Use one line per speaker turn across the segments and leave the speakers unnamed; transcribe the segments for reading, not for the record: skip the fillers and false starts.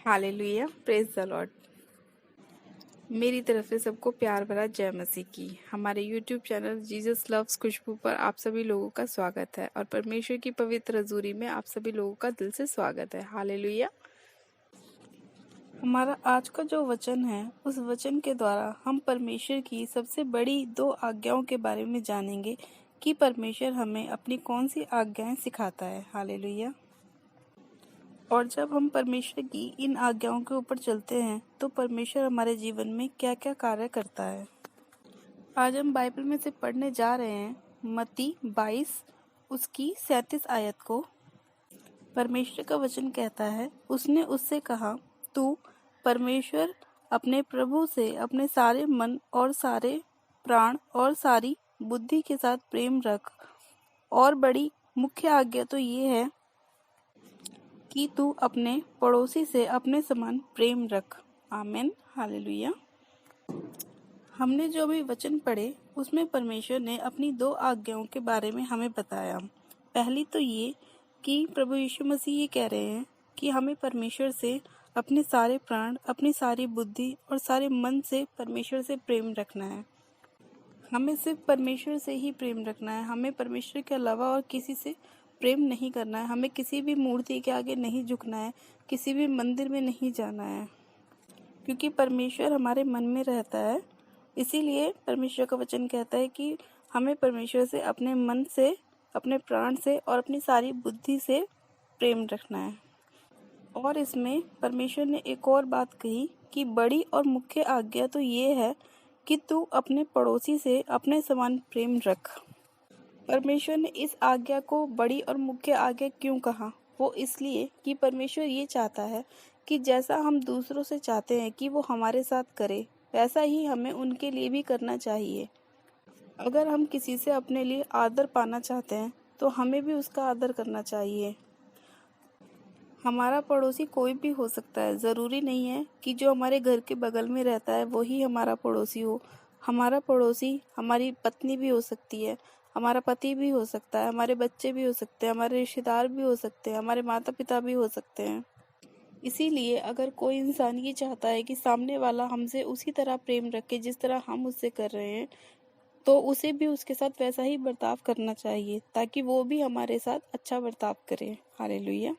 Hallelujah, praise the Lord. मेरी तरफ से सबको प्यार भरा जय मसीह की। हमारे YouTube चैनल जीसस लव्स खुशबू पर आप सभी लोगों का स्वागत है और परमेश्वर की पवित्र हजूरी में आप सभी लोगों का दिल से स्वागत है। हालेलुया। हमारा आज का जो वचन है, उस वचन के द्वारा हम परमेश्वर की सबसे बड़ी 2 आज्ञाओं के बारे में जानेंगे कि परमेश्वर हमें अपनी कौन सी आज्ञाएं सिखाता है। हालेलुया। और जब हम परमेश्वर की इन आज्ञाओं के ऊपर चलते हैं तो परमेश्वर हमारे जीवन में क्या क्या कार्य करता है। आज हम बाइबल में से पढ़ने जा रहे हैं मत्ती 22 उसकी 37 आयत को। परमेश्वर का वचन कहता है, उसने उससे कहा, तू परमेश्वर अपने प्रभु से अपने सारे मन और सारे प्राण और सारी बुद्धि के साथ प्रेम रख। और बड़ी मुख्य आज्ञा तो ये है कि तू अपने पड़ोसी से अपने समान प्रेम रख। आमीन। हालेलुया। हमने जो भी वचन पढ़े उसमें परमेश्वर ने अपनी 2 आज्ञाओं के बारे में हमें बताया। पहली तो ये कि प्रभु यीशु मसीह ये कह रहे हैं कि हमें परमेश्वर से अपने सारे प्राण, अपनी सारी बुद्धि और सारे मन से परमेश्वर से प्रेम रखना है। हमें सिर्फ परमेश्वर से ही प्रेम रखना है। हमें परमेश्वर के अलावा और किसी से प्रेम नहीं करना है। हमें किसी भी मूर्ति के आगे नहीं झुकना है, किसी भी मंदिर में नहीं जाना है, क्योंकि परमेश्वर हमारे मन में रहता है। इसीलिए परमेश्वर का वचन कहता है कि हमें परमेश्वर से अपने मन से, अपने प्राण से और अपनी सारी बुद्धि से प्रेम रखना है। और इसमें परमेश्वर ने एक और बात कही कि बड़ी और मुख्य आज्ञा तो ये है कि तू अपने पड़ोसी से अपने समान प्रेम रख। परमेश्वर ने इस आज्ञा को बड़ी और मुख्य आज्ञा क्यों कहा? वो इसलिए कि परमेश्वर ये चाहता है कि जैसा हम दूसरों से चाहते हैं कि वो हमारे साथ करे, वैसा ही हमें उनके लिए भी करना चाहिए। अगर हम किसी से अपने लिए आदर पाना चाहते हैं तो हमें भी उसका आदर करना चाहिए। हमारा पड़ोसी कोई भी हो सकता है। ज़रूरी नहीं है कि जो हमारे घर के बगल में रहता है वही हमारा पड़ोसी हो। हमारा पड़ोसी हमारी पत्नी भी हो सकती है, हमारा पति भी हो सकता है, हमारे बच्चे भी हो सकते हैं, हमारे रिश्तेदार भी हो सकते हैं, हमारे माता पिता भी हो सकते हैं। इसीलिए अगर कोई इंसान ये चाहता है कि सामने वाला हमसे उसी तरह प्रेम रखे जिस तरह हम उससे कर रहे हैं, तो उसे भी उसके साथ वैसा ही बर्ताव करना चाहिए ताकि वो भी हमारे साथ अच्छा बर्ताव करे। हालेलुया।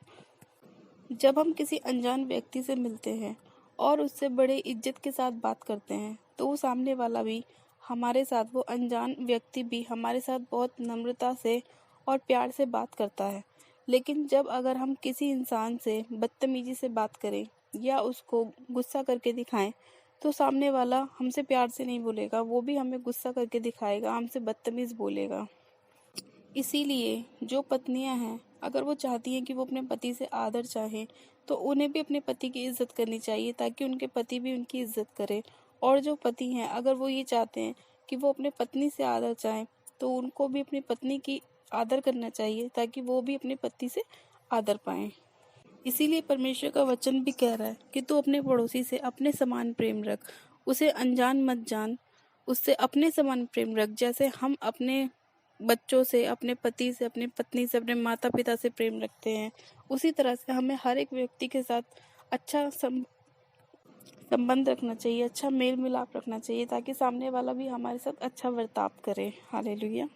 जब हम किसी अनजान व्यक्ति से मिलते हैं और उससे बड़े इज्जत के साथ बात करते हैं तो वो सामने वाला भी हमारे साथ, वो अनजान व्यक्ति भी हमारे साथ बहुत नम्रता से और प्यार से बात करता है। लेकिन जब अगर हम किसी इंसान से बदतमीजी से बात करें या उसको गुस्सा करके दिखाएं तो सामने वाला हमसे प्यार से नहीं बोलेगा, वो भी हमें गुस्सा करके दिखाएगा, हमसे बदतमीज बोलेगा। इसीलिए जो पत्नियां हैं, अगर वो चाहती हैं कि वो अपने पति से आदर चाहें तो उन्हें भी अपने पति की इज्जत करनी चाहिए ताकि उनके पति भी उनकी इज्जत करें। और जो पति हैं, अगर वो ये चाहते हैं कि वो अपने पत्नी से आदर चाहें तो उनको भी अपनी पत्नी की आदर करना चाहिए ताकि वो भी अपने पति से आदर पाएं। इसीलिए परमेश्वर का वचन भी कह रहा है कि तू अपने पड़ोसी से अपने समान प्रेम रख, उसे अनजान मत जान, उससे अपने समान प्रेम रख। जैसे हम अपने बच्चों से, अपने पति से, अपनी पत्नी से, अपने माता पिता से प्रेम रखते हैं, उसी तरह से हमें हर एक व्यक्ति के साथ अच्छा संबंध रखना चाहिए, अच्छा मेल मिलाप रखना चाहिए ताकि सामने वाला भी हमारे साथ अच्छा बर्ताव करे। हालेलुया।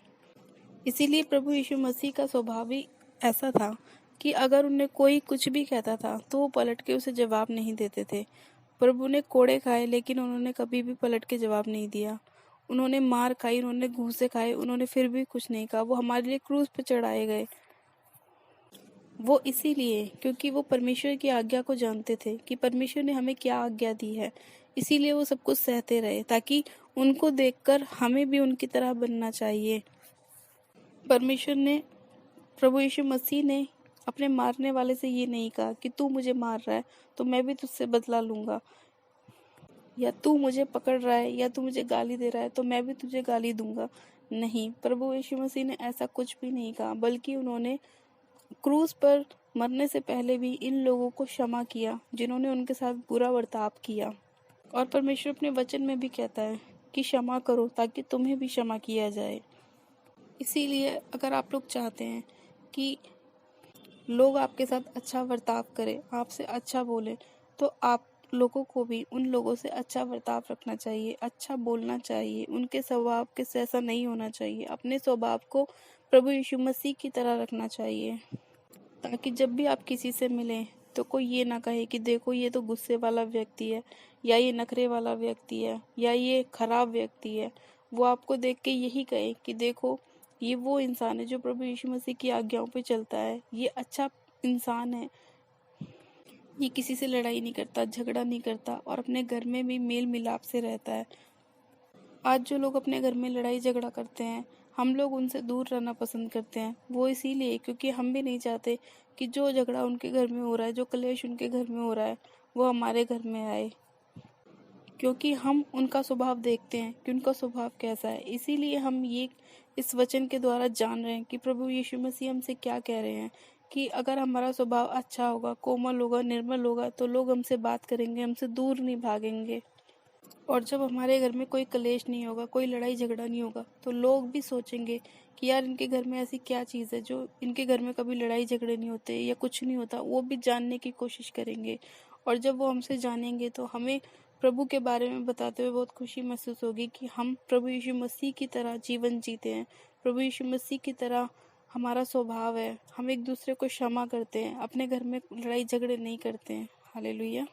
इसीलिए प्रभु यीशु मसीह का स्वभाव ही ऐसा था कि अगर उन्हें कोई कुछ भी कहता था तो वो पलट के उसे जवाब नहीं देते थे। प्रभु ने कोड़े खाए लेकिन उन्होंने कभी भी पलट के जवाब नहीं दिया। उन्होंने मार खाई, उन्होंने घूंसे खाए, उन्होंने फिर भी कुछ नहीं कहा। वो हमारे लिए क्रूस पर चढ़ाए गए। वो इसीलिए क्योंकि वो परमेश्वर की आज्ञा को जानते थे कि परमेश्वर ने हमें क्या आज्ञा दी है। इसीलिए वो सब कुछ सहते रहे ताकि उनको देखकर हमें भी उनकी तरह बनना चाहिए। परमेश्वर ने, प्रभु यीशु मसीह ने अपने मारने वाले से ये नहीं कहा कि तू मुझे मार रहा है तो मैं भी तुझसे बदला लूंगा, या तू मुझे पकड़ रहा है या तू मुझे गाली दे रहा है तो मैं भी तुझे गाली दूंगा। नहीं, प्रभु यीशु मसीह ने ऐसा कुछ भी नहीं कहा, बल्कि उन्होंने क्रूस पर मरने से पहले भी इन लोगों को क्षमा किया जिन्होंने उनके साथ बुरा बर्ताव किया। और परमेश्वर अपने वचन में भी कहता है कि क्षमा करो ताकि तुम्हें भी क्षमा किया जाए। इसीलिए अगर आप लोग चाहते हैं कि लोग आपके साथ अच्छा बर्ताव करें, आपसे अच्छा बोले, तो आप लोगों को भी उन लोगों से अच्छा बर्ताव रखना चाहिए, अच्छा बोलना चाहिए, उनके स्वभाव के से ऐसा नहीं होना चाहिए। अपने स्वभाव को प्रभु यीशु मसीह की तरह रखना चाहिए, ताकि जब भी आप किसी से मिलें तो कोई ये ना कहे कि देखो ये तो गुस्से वाला व्यक्ति है, या ये नखरे वाला व्यक्ति है, या ये खराब व्यक्ति है। वो आपको देख के यही कहे कि देखो ये वो इंसान है जो प्रभु यीशु मसीह की आज्ञाओं पे चलता है, ये अच्छा इंसान है, ये किसी से लड़ाई नहीं करता, झगड़ा नहीं करता और अपने घर में भी मेल मिलाप से रहता है। आज जो लोग अपने घर में लड़ाई झगड़ा करते हैं, हम लोग उनसे दूर रहना पसंद करते हैं। वो इसीलिए क्योंकि हम भी नहीं चाहते कि जो झगड़ा उनके घर में हो रहा है, जो क्लेश उनके घर में हो रहा है, वो हमारे घर में आए, क्योंकि हम उनका स्वभाव देखते हैं कि उनका स्वभाव कैसा है। इसीलिए हम ये इस वचन के द्वारा जान रहे हैं कि प्रभु यीशु मसीह हमसे क्या कह रहे हैं, कि अगर हमारा स्वभाव अच्छा होगा, कोमल होगा, निर्मल होगा, तो लोग हमसे बात करेंगे, हमसे दूर नहीं भागेंगे। और जब हमारे घर में कोई कलेश नहीं होगा, कोई लड़ाई झगड़ा नहीं होगा, तो लोग भी सोचेंगे कि यार इनके घर में ऐसी क्या चीज़ है जो इनके घर में कभी लड़ाई झगड़े नहीं होते या कुछ नहीं होता। वो भी जानने की कोशिश करेंगे, और जब वो हमसे जानेंगे तो हमें प्रभु के बारे में बताते हुए बहुत खुशी महसूस होगी कि हम प्रभु यीशु मसीह की तरह जीवन जीते हैं, प्रभु यीशु मसीह की तरह हमारा स्वभाव है, हम एक दूसरे को क्षमा करते हैं, अपने घर में लड़ाई झगड़े नहीं करते हैं। हालेलुया।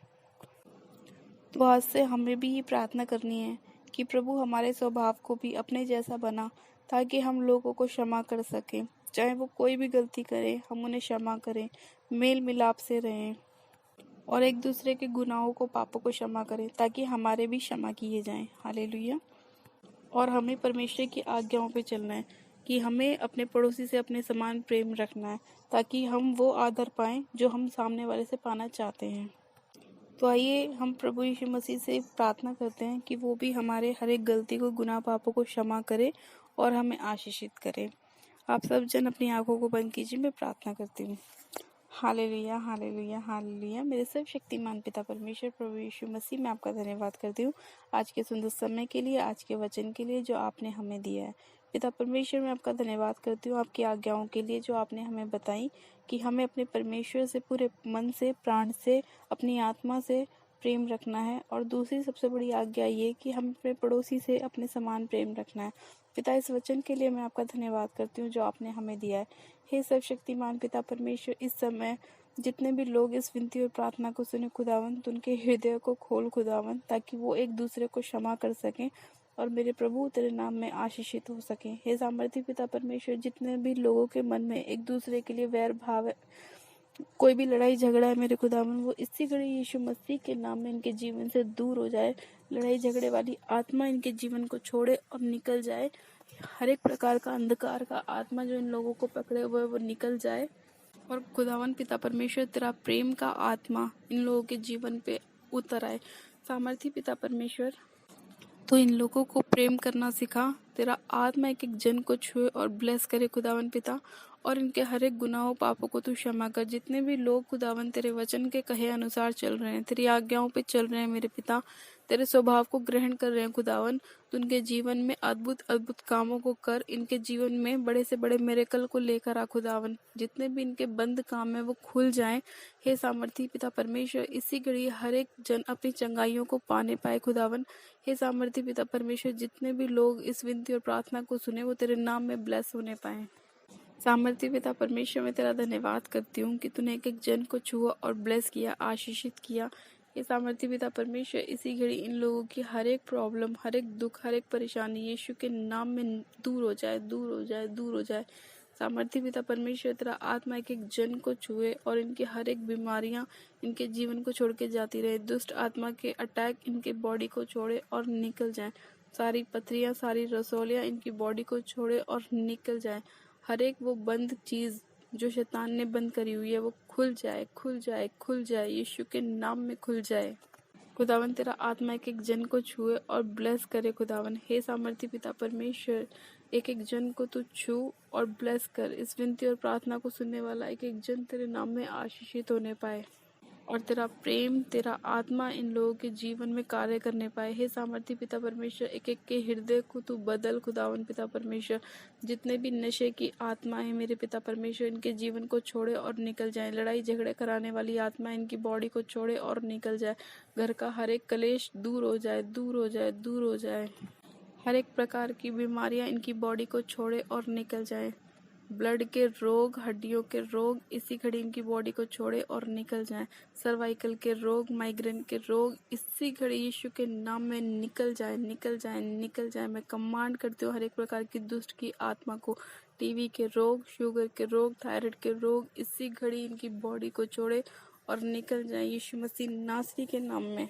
तो आज से हमें भी ये प्रार्थना करनी है कि प्रभु हमारे स्वभाव को भी अपने जैसा बना, ताकि हम लोगों को क्षमा कर सकें। चाहे वो कोई भी गलती करे, हम उन्हें क्षमा करें, मेल मिलाप से रहें और एक दूसरे के गुनाहों को, पापों को क्षमा करें, ताकि हमारे भी क्षमा किए जाएं। हालेलुया। और हमें परमेश्वर की आज्ञाओं पे चलना है कि हमें अपने पड़ोसी से अपने समान प्रेम रखना है, ताकि हम वो आदर पाएं जो हम सामने वाले से पाना चाहते हैं। तो आइए हम प्रभु यीशु मसीह से प्रार्थना करते हैं कि वो भी हमारे हर एक गलती को, गुनाह पापों को क्षमा करे और हमें आशीषित करे। आप सब जन अपनी आंखों को बंद कीजिए, मैं प्रार्थना करती हूँ। Hallelujah, hallelujah, hallelujah. मेरे सर्वशक्तिमान पिता परमेश्वर प्रभु यीशु मसीह, मैं आपका धन्यवाद करती हूँ आज के सुंदर समय के लिए, आज के वचन के लिए जो आपने हमें दिया है। पिता परमेश्वर, मैं आपका धन्यवाद करती हूँ आपकी आज्ञाओं के लिए जो आपने हमें बताई, कि हमें अपने परमेश्वर से पूरे मन से, प्राण से, अपनी आत्मा से प्रेम रखना है। और दूसरी सबसे बड़ी आज्ञा ये कि हम अपने पड़ोसी से अपने समान प्रेम रखना है। पिता, इस वचन के लिए मैं आपका धन्यवाद करती हूँ जो आपने हमें दिया है। हे सर्वशक्तिमान पिता परमेश्वर, इस समय जितने भी लोग इस विनती और प्रार्थना को सुने खुदावंत, उनके हृदय को खोल खुदावंत, ताकि वो एक दूसरे को क्षमा कर सकें और मेरे प्रभु तेरे नाम में आशीषित हो सकें। हे सामर्थी पिता परमेश्वर, जितने भी लोगों के मन में एक दूसरे के लिए वैर भाव है, कोई भी लड़ाई झगड़ा है मेरे खुदावन, वो इसी घड़ी यीशु मसीह के नाम में इनके जीवन से दूर हो जाए। लड़ाई झगड़े वाली आत्मा इनके जीवन को छोड़े और निकल जाए। हर एक प्रकार का अंधकार का आत्मा जो इन लोगों को पकड़े हुए वो निकल जाए। और खुदावन पिता परमेश्वर, तेरा प्रेम का आत्मा इन लोगों के जीवन पे उतर आए। सामर्थी पिता परमेश्वर, तो इन लोगों को प्रेम करना सिखा। तेरा आत्मा एक एक जन को छुए और ब्लेस करे खुदावन पिता, और इनके हर एक गुनाहों पापों को तू क्षमा कर। जितने भी लोग खुदावन तेरे वचन के कहे अनुसार चल रहे हैं, तेरी आज्ञाओं पे चल रहे हैं मेरे पिता, तेरे स्वभाव को ग्रहण कर रहे हैं खुदावन, तो उनके जीवन में अद्भुत अद्भुत कामों को कर, इनके जीवन में बड़े से बड़े मिरेकल को लेकर आ खुदावन। जितने भी इनके बंद काम है वो खुल जाएं। हे सामर्थी पिता परमेश्वर, इसी घड़ी हर एक जन अपनी चंगाइयों को पाने पाए खुदावन। हे सामर्थी पिता परमेश्वर, जितने भी लोग इस विनती और प्रार्थना को सुने वो तेरे नाम में ब्लेस होने पाए। सामर्थी पिता परमेश्वर, मैं तेरा धन्यवाद करती हूँ कि तूने एक एक जन को छुआ और ब्लेस किया, आशीषित किया। ये सामर्थी पिता परमेश्वर, इसी घड़ी इन लोगों की हर एक प्रॉब्लम, हर एक दुख, हर एक परेशानी यीशु के नाम में दूर हो जाए, दूर हो जाए, दूर हो जाए। सामर्थी पिता परमेश्वर, तेरा आत्मा एक एक जन को छुए और इनकी हर एक बीमारियां इनके जीवन को छोड़ के जाती रहे। दुष्ट आत्मा के अटैक इनके बॉडी को छोड़े और निकल जाए। सारी पथरियां, सारी रसौलियां इनकी बॉडी को छोड़े और निकल जाए। हर एक वो बंद चीज जो शैतान ने बंद करी हुई है वो खुल जाए, खुल जाए, खुल जाए, यीशु के नाम में खुल जाए। खुदावन, तेरा आत्मा एक एक जन को छुए और ब्लेस करे खुदावन। हे सामर्थी पिता परमेश्वर, एक एक जन को तू छू और ब्लेस कर। इस विनती और प्रार्थना को सुनने वाला एक एक जन तेरे नाम में आशीषित होने पाए। और तेरा प्रेम, तेरा आत्मा इन लोगों के जीवन में कार्य करने पाए। हे सामर्थी पिता परमेश्वर, एक एक के हृदय को तू बदल खुदावन पिता परमेश्वर। जितने भी नशे की आत्मा है मेरे पिता परमेश्वर, इनके जीवन को छोड़े और निकल जाए। लड़ाई झगड़े कराने वाली आत्मा इनकी बॉडी को छोड़े और निकल जाए। घर का हर एक कलेश दूर हो जाए, दूर हो जाए, दूर हो जाए। हर एक प्रकार की बीमारियां इनकी बॉडी को छोड़े और निकल जाए। ब्लड के रोग, हड्डियों के रोग इसी घड़ी इनकी बॉडी को छोड़े और निकल जाएं। सर्वाइकल के रोग, माइग्रेन के रोग इसी घड़ी यीशु के नाम में निकल जाए, निकल जाए, निकल जाए। मैं कमांड करती हूँ हर एक प्रकार की दुष्ट की आत्मा को। टीवी के रोग, शुगर के रोग, थायराइड के रोग इसी घड़ी इनकी बॉडी को छोड़े और निकल जाए यीशु मसीह नासरी के नाम में।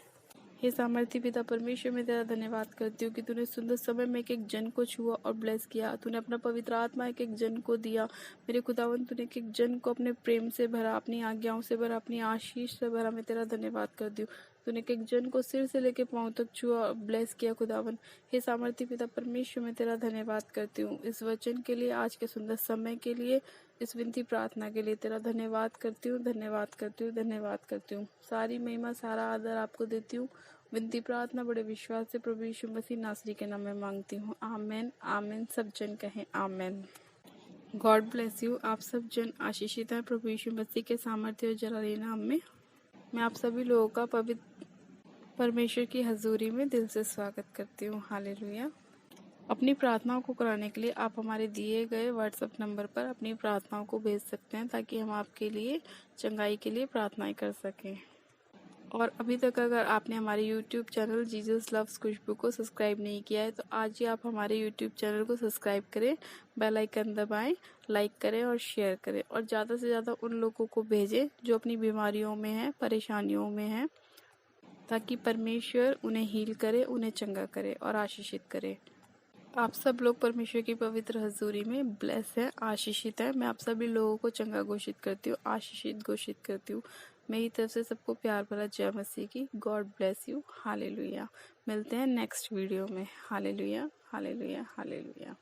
हे सामर्थी पिता परमेश्वर, मैं तेरा धन्यवाद करती हूँ कि तूने सुंदर समय में एक एक जन को छुआ और ब्लेस किया। तूने अपना पवित्र आत्मा एक एक जन को दिया। मेरे खुदावन, तूने एक एक जन को अपने प्रेम से भरा, अपनी आज्ञाओं से भरा, अपनी आशीष से भरा। मैं तेरा धन्यवाद करती हूँ। तूने एक एक जन को सिर से लेके पांव तक छुआ और ब्लेस किया खुदावन। हे सामर्थी पिता परमेश्वर, मैं तेरा धन्यवाद करती हूँ इस वचन के लिए, आज के सुंदर समय के लिए, इस विनती प्रार्थना के लिए तेरा धन्यवाद करती हूँ, धन्यवाद करती हूँ, धन्यवाद करती हूँ। सारी महिमा, सारा आदर आपको देती हूँ। विनती प्रार्थना बड़े विश्वास से प्रभु यीशु मसीह नासरी के नाम में मांगती हूँ। आमेन, आमेन। सब जन कहें आमेन। God bless you. आप सब जन आशीषित हैं प्रभु यीशु मसीह के सामर्थ्य और जलाली नाम में। मैं आप सभी लोगों का पवित्र परमेश्वर की हजूरी में दिल से स्वागत करती हूँ। हालेलुया। अपनी प्रार्थनाओं को कराने के लिए आप हमारे दिए गए व्हाट्सएप नंबर पर अपनी प्रार्थनाओं को भेज सकते हैं, ताकि हम आपके लिए चंगाई के लिए प्रार्थनाएं कर सकें। और अभी तक अगर आपने हमारे YouTube चैनल जीसस लव्स खुशबू को सब्सक्राइब नहीं किया है तो आज ही आप हमारे YouTube चैनल को सब्सक्राइब करें, बेल आइकन दबाएं, लाइक करें और शेयर करें, और ज़्यादा से ज़्यादा उन लोगों को भेजें जो अपनी बीमारियों में हैं, परेशानियों में हैं, ताकि परमेश्वर उन्हें हील करे, उन्हें चंगा करे और आशीषित करे। आप सब लोग परमेश्वर की पवित्र हजूरी में ब्लेस है, आशीषित है। मैं आप सभी लोगों को चंगा घोषित करती हूँ, आशीषित घोषित करती हूँ। मेरी तरफ से सबको प्यार भरा जय मसीह की। God bless you. हालेलुया। मिलते हैं नेक्स्ट वीडियो में। Hallelujah, hallelujah, hallelujah.